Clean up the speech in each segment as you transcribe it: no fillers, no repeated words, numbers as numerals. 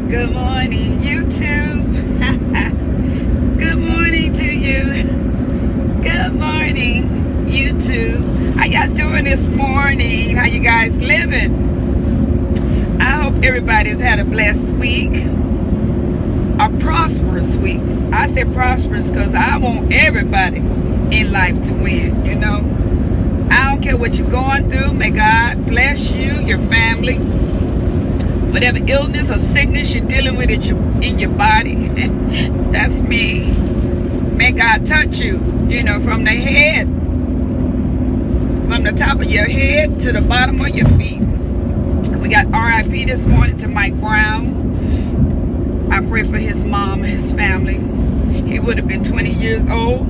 Good morning, YouTube. Good morning to you. Good morning, YouTube. How y'all doing this morning? How you guys living? I hope everybody's had a blessed week. A prosperous week. I say prosperous because I want everybody in life to win, you know. I don't care what you're going through. May God bless you, your family. Whatever illness or sickness you're dealing with in your body, that's me. May God touch you, you know, from the head, from the top of your head to the bottom of your feet. We got RIP this morning to Mike Brown. I pray for his mom and his family. He would have been 20 years old.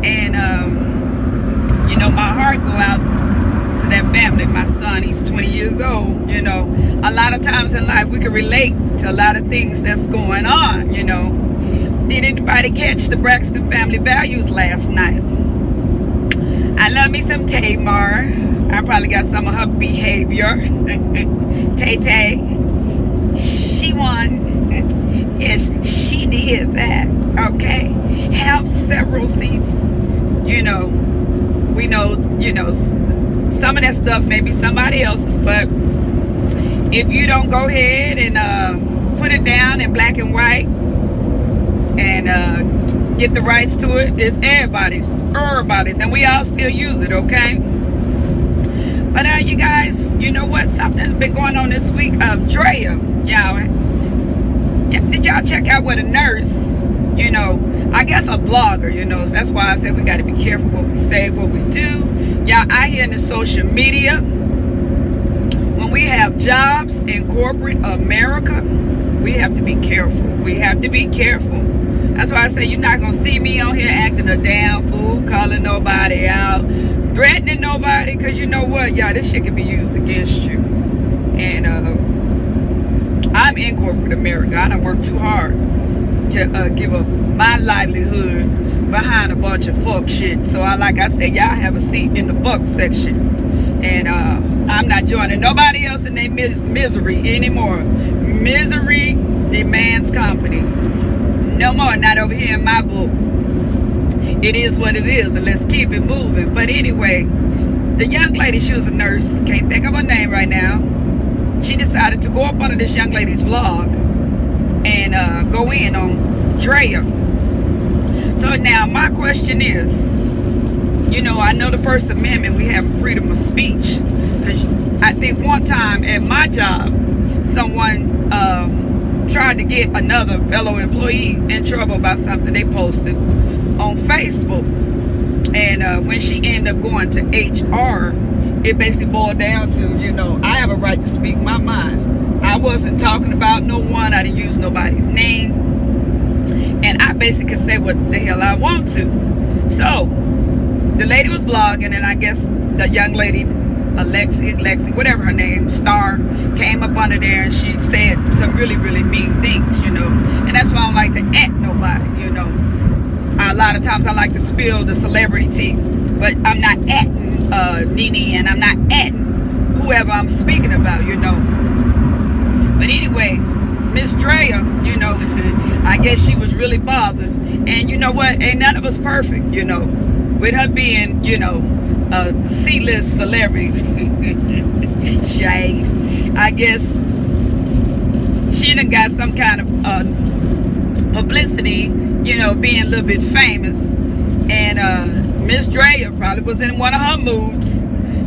And, you know, my heart go out to that family. My son, he's 20 years old. You know, a lot of times in life we can relate to a lot of things that's going on, you know. Did anybody catch the Braxton Family Values last night? I love me some Tamar. I probably got some of her behavior. Tay, she won. Yes, she did that. Okay, have several seats. You know, we know, you know, some of that stuff may be somebody else's, but if you don't go ahead and put it down in black and white and get the rights to it, it's everybody's, and we all still use it, okay? But you guys, you know what? Something's been going on this week. Drea, did y'all check out what a nurse, you know, I guess a blogger, you know, so that's why I said we got to be careful what we say, what we do. Y'all out here in the social media, when we have jobs in corporate America, we have to be careful. We have to be careful. That's why I say you're not going to see me on here acting a damn fool, calling nobody out, threatening nobody, because you know what, y'all, this shit can be used against you. And I'm in corporate America. I done worked too hard to give up my livelihood behind a bunch of fuck shit. So like I said, y'all have a seat in the fuck section. And I'm not joining nobody else in their misery anymore. Misery demands company. No more, not over here in my book. It is what it is, and let's keep it moving. But anyway, the young lady, she was a nurse, can't think of her name right now. She decided to go up under this young lady's vlog and go in on Drea. So now my question is, you know, I know the First Amendment, we have freedom of speech. Because I think one time at my job, someone tried to get another fellow employee in trouble about something they posted on Facebook. And when she ended up going to HR, it basically boiled down to, you know, I have a right to speak my mind. I wasn't talking about no one. I didn't use nobody's name. And I basically could say what the hell I want to. So, the lady was vlogging, and I guess the young lady, Lexi, whatever her name, Star, came up under there, and she said some really, really mean things, you know. And that's why I don't like to at nobody, you know. A lot of times I like to spill the celebrity tea, but I'm not atting Nene, and I'm not atting whoever I'm speaking about, you know. But anyway, Miss Drea, you know, I guess she was really bothered. And you know what? Ain't none of us perfect, you know. With her being, you know, a C-list celebrity. Shade. I guess she done got some kind of publicity, you know, being a little bit famous. And Miss Drea probably was in one of her moods.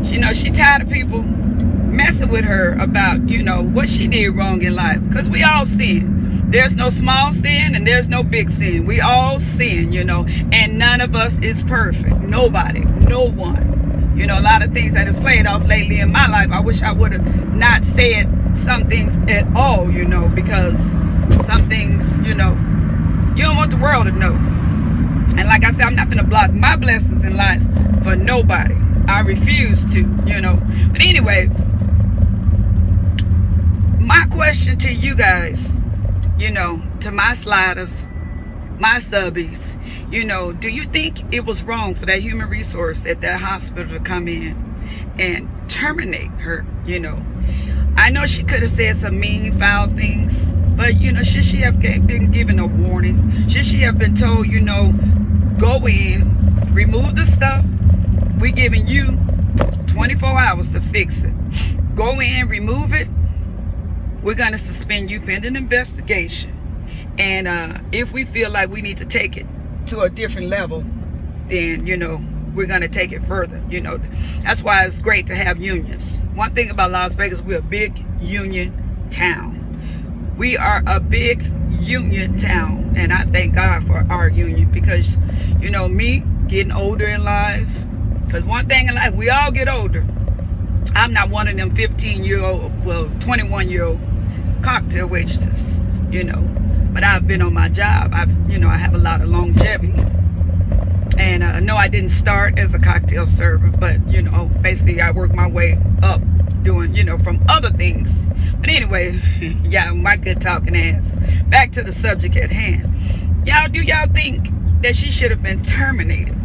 You know, she tired of people messing with her about, you know, what she did wrong in life. Because we all sin. There's no small sin and there's no big sin. We all sin, you know, and none of us is perfect. Nobody, no one. You know, a lot of things that has played off lately in my life, I wish I would have not said some things at all, you know, because some things, you know, you don't want the world to know. And like I said, I'm not going to block my blessings in life for nobody. I refuse to, you know. But anyway, my question to you guys, you know, to my sliders, my subbies, you know, do you think it was wrong for that human resource at that hospital to come in and terminate her, you know? I know she could have said some mean, foul things, but should she have been given a warning? Should she have been told, go in, remove the stuff. We're giving you 24 hours to fix it. Go in, remove it. We're going to suspend you pending investigation. And if we feel like we need to take it to a different level, then, we're going to take it further. That's why it's great to have unions. One thing about Las Vegas, we're a big union town. We are a big union town. And I thank God for our union because, me getting older in life, because one thing in life, we all get older. I'm not one of them 15-year-old, 21-year-old cocktail waitresses, But I've been on my job. I have a lot of longevity. And no, I didn't start as a cocktail server, but, basically I worked my way up doing, from other things. But anyway, yeah, my good talking ass. Back to the subject at hand. Do y'all think that she should have been terminated?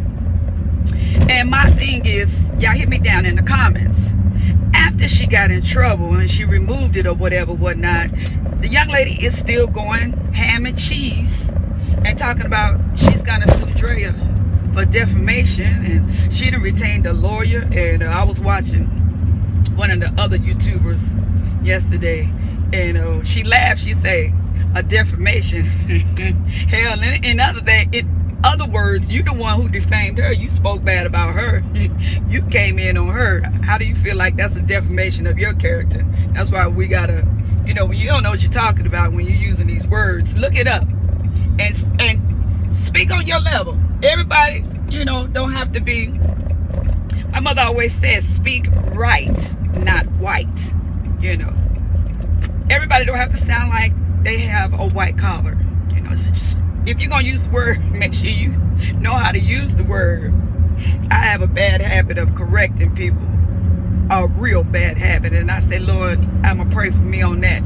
And my thing is, y'all hit me down in the comments. After she got in trouble and she removed it or whatnot, the young lady is still going ham and cheese and talking about she's gonna sue Drea for defamation, and she done retained a lawyer. And I was watching one of the other YouTubers yesterday, and she laughed. She said, a defamation. Hell, in other words, you the one who defamed her. You spoke bad about her. You came in on her. How do you feel like that's a defamation of your character? That's why we gotta, when you don't know what you're talking about when you're using these words, look it up and speak on your level. Everybody, don't have to be. My mother always says, speak right, not white. Everybody don't have to sound like they have a white collar. So just, if you're gonna use the word, make sure you know how to use the word. I have a bad habit of correcting people, a real bad habit, and I say, Lord, I'm gonna pray for me on that,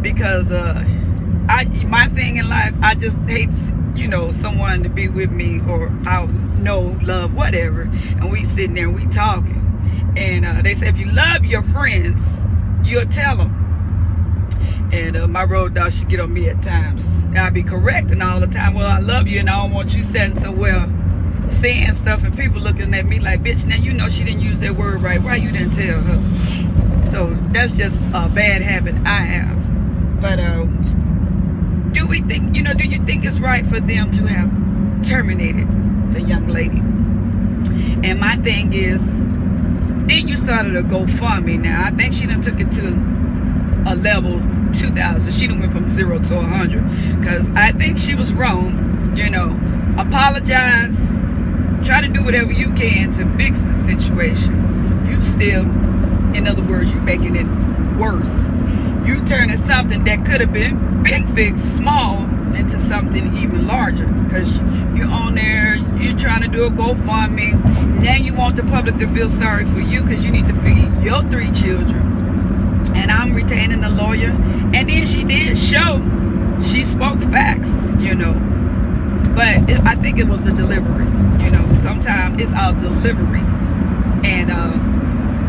because my thing in life, I just hate, someone to be with me, or I'll know, love, whatever, and we sitting there and we talking, and they say if you love your friends, you'll tell them. And my road dog should get on me at times. I be correcting all the time. Well, I love you and I don't want you saying so well, saying stuff, and people looking at me like, bitch, now she didn't use that word right. Why you didn't tell her? So that's just a bad habit I have. But do we think, do you think it's right for them to have terminated the young lady? And my thing is, then you started a GoFundMe. Now I think she done took it to a level 2,000. She done went from 0 to 100, because I think she was wrong. Apologize, try to do whatever you can to fix the situation. You still, in other words, you making it worse. You turning something that could have been fixed small into something even larger, because you're on there, you're trying to do a GoFundMe. Now you want the public to feel sorry for you because you need to feed your 3 children. And I'm retaining a lawyer. And then she did show, she spoke facts, But I think it was the delivery, Sometimes it's our delivery. And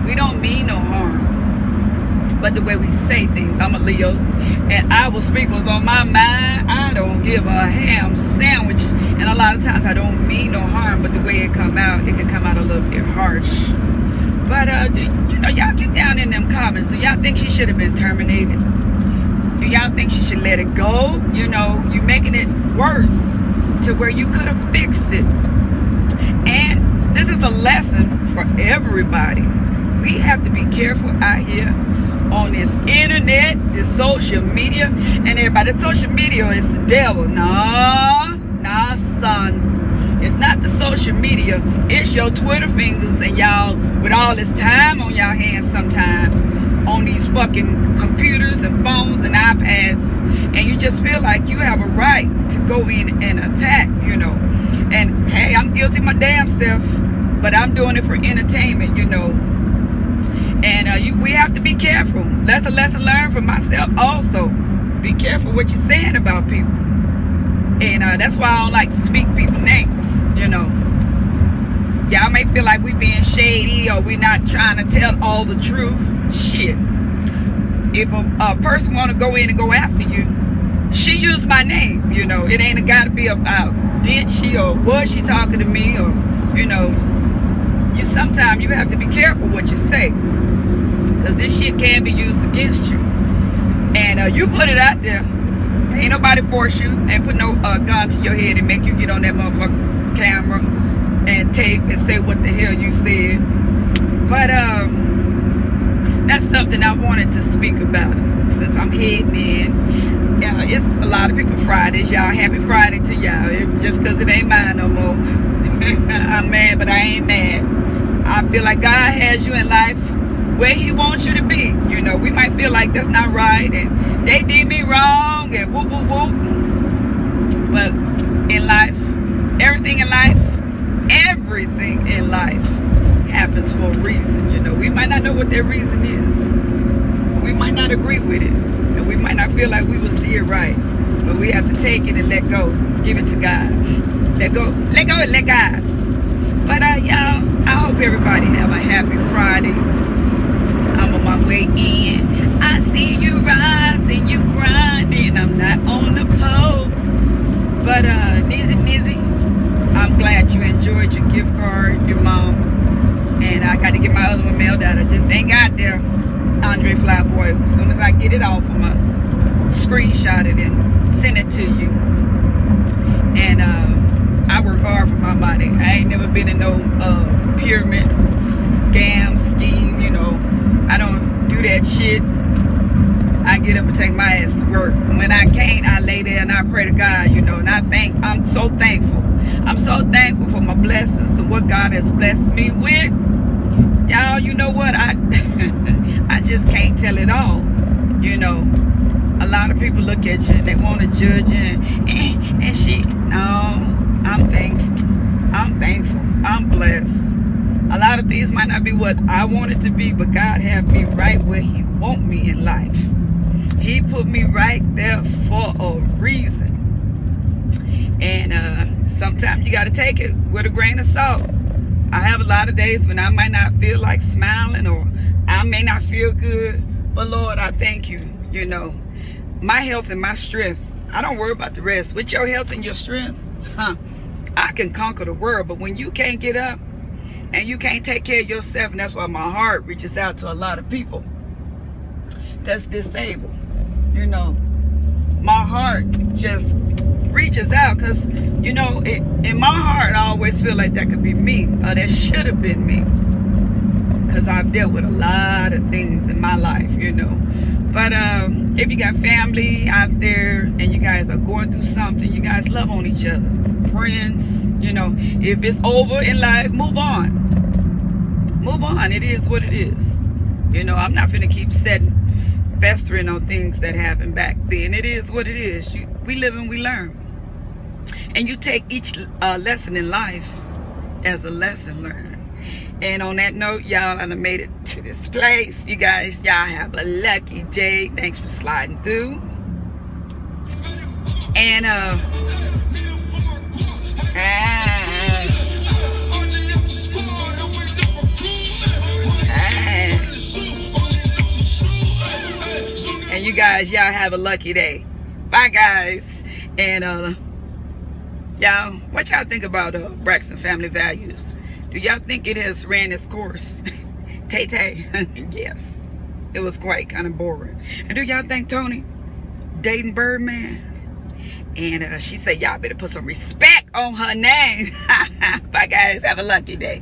we don't mean no harm, but the way we say things. I'm a Leo, and I will speak what's on my mind. I don't give a ham sandwich. And a lot of times I don't mean no harm, but the way it come out, it can come out a little bit harsh. But y'all get down in them comments. Do y'all think she should have been terminated? Do y'all think she should let it go? You making it worse to where you could have fixed it. And this is a lesson for everybody. We have to be careful out here on this internet, this social media, and everybody. Social media is the devil. Nah, son. It's not the social media. It's your Twitter fingers and y'all with all this time on y'all hands sometimes on these fucking computers and phones and iPads, and you just feel like you have a right to go in and attack, And hey, I'm guilty my damn self, but I'm doing it for entertainment, And we have to be careful. That's a lesson learned for myself also. Be careful what you're saying about people. And that's why I don't like to speak people's names, Y'all may feel like we being shady or we not trying to tell all the truth. Shit. if a person want to go in and go after you, she used my name. You know, it ain't got to be about did she or was she talking to me, or you know, you sometimes you have to be careful what you say, because this shit can be used against you. And you put it out there. Ain't nobody force you, ain't put no gun to your head and make you get on that motherfucking camera and tape and say what the hell you said. But that's something I wanted to speak about since I'm heading in. Yeah, it's a lot of people Fridays, y'all. Happy Friday to y'all. Just because it ain't mine no more. I'm mad, but I ain't mad. I feel like God has you in life where he wants you to be. You know, we might feel like that's not right and they did me wrong and whoop, whoop, whoop. But in life, everything in life happens for a reason. You know, we might not know what that reason is. We might not agree with it. And we might not feel like we was did right. But we have to take it and let go. Give it to God. Let go and let God. But y'all, I hope everybody have a happy Friday. I'm on my way in. I see you rising, you grinding. I'm not on the pole. But Nizzy, I'm glad you enjoyed your gift card, your mom. And I got to get my other one mailed out. I just ain't got there. Andre Flyboy. As soon as I get it off, I'm going to screenshot it and send it to you. And I work hard for my money. I ain't never been in no pyramid, scam, scheme, you know. I don't do that shit. I get up and take my ass to work. And when I can't, I lay there and I pray to God, you know. And I'm so thankful. I'm so thankful for my blessings and what God has blessed me with. Y'all, you know what? I just can't tell it all. You know, a lot of people look at you and they want to judge you and shit. No, I'm thankful. I'm thankful. I'm blessed. A lot of things might not be what I want it to be, but God have me right where he want me in life. He put me right there for a reason. And sometimes you got to take it with a grain of salt. I have a lot of days when I might not feel like smiling, or I may not feel good. But Lord, I thank you. You know, my health and my strength, I don't worry about the rest. With your health and your strength, I can conquer the world. But when you can't get up and you can't take care of yourself, and that's why my heart reaches out to a lot of people that's disabled. You know, my heart just reaches out, because you know, in my heart I always feel like that could be me, or that should have been me, because I've dealt with a lot of things in my life, you know. But if you got family out there and you guys are going through something, you guys love on each other, friends, you know. If it's over in life, move on. It is what it is. You know, I'm not gonna keep festering on things that happened back then. It is what it is. We live and we learn. And you take each lesson in life as a lesson learned. And on that note, y'all, I done made it to this place. You guys, y'all have a lucky day. Thanks for sliding through. And and you guys, y'all have a lucky day. Bye, guys. And y'all, what y'all think about Braxton Family Values? Do y'all think it has ran its course? Tay-Tay, yes. It was quite kind of boring. And do y'all think Tony dating Birdman? And she said y'all better put some respect on her name. Bye, guys. Have a lucky day.